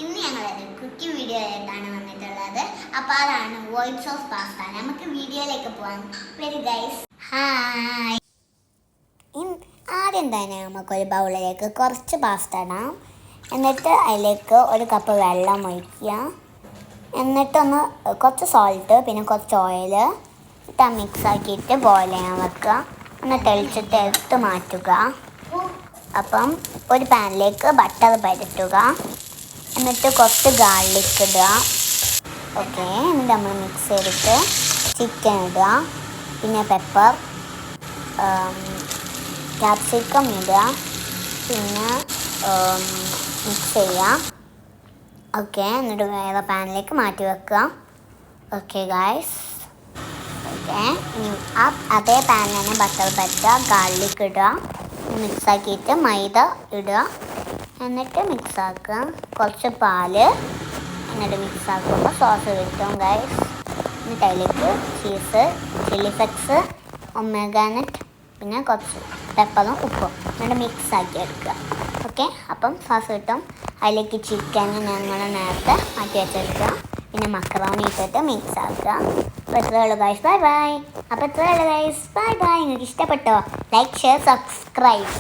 ഇന്ന് ഞങ്ങളൊരു cooking video ആയിട്ടാണ് വന്നിട്ടുള്ളത്. അപ്പോൾ അതാണ് വൈറ്റ് സോസ് പാസ്ത. നമുക്ക് വീഡിയോയിലേക്ക് പോകാം. Very guys, hi. ആദ്യം തന്നെ നമുക്കൊരു ബൗളിലേക്ക് കുറച്ച് പാസ്ത ഇടാം. എന്നിട്ട് അതിലേക്ക് ഒരു കപ്പ് വെള്ളം ഒഴിക്കുക. എന്നിട്ടൊന്ന് കുറച്ച് സോൾട്ട് പിന്നെ കുറച്ച് ഓയിൽ ഇട്ട് മിക്സ് ആക്കിയിട്ട് ബോയിൽ ചെയ്യാൻ വെക്കുക. ഒന്ന് തെളിച്ചിട്ട് എടുത്ത് മാറ്റുക. അപ്പം ഒരു പാനിലേക്ക് ബട്ടർ പരട്ടുക. എന്നിട്ട് കുറച്ച് ഗാർലിക് ഇടുക. ഓക്കെ, എന്നിട്ട് നമ്മൾ മിക്സ് ചെയ്തിട്ട് ചിക്കൻ ഇടുക. പിന്നെ പെപ്പർ, ക്യാപ്സിക്കം ഇടുക. പിന്നെ മിക്സ് ചെയ്യുക. ഓക്കെ, എന്നിട്ട് വേറെ പാനിലേക്ക് മാറ്റി വെക്കുക. ഓക്കെ ഗായ്സ്, ഓക്കെ, ഇനി അതേ പാനിൽ തന്നെ ബട്ടർ പരട്ടുക, ഗാർലിക് ഇടുക, മിക്സാക്കിയിട്ട് മൈദ ഇടുക. എന്നിട്ട് മിക്സാക്കുക. കുറച്ച് പാല്, എന്നിട്ട് മിക്സാക്കുമ്പോൾ സോസ് കിട്ടും ഗൈസ്. എന്നിട്ട് അതിലേക്ക് ചീസ്, ചില്ലി ഫ്ലെക്സ്, ഒമേഗാനട്ട്, പിന്നെ കുറച്ച് പെപ്പറും ഉപ്പും എന്നിട്ട് മിക്സാക്കി എടുക്കുക. ഓക്കെ, അപ്പം സോസ് കിട്ടും. അതിലേക്ക് ചിക്കൻ ഞങ്ങൾ നേരത്തെ മാറ്റി വെച്ചെടുക്കുക. പിന്നെ മക്രോണി ഇട്ടിട്ട് മിക്സ് ആക്കുക. അപ്പോൾ എത്രയേ ഉള്ളൂ ഗൈസ്, ബൈ ബൈ. അപ്പോൾ എത്രയേ ഉള്ളൂ ഗൈസ്, ബൈ ബൈ. നിങ്ങൾക്ക് ഇഷ്ടപ്പെട്ടോ? Like, share, subscribe.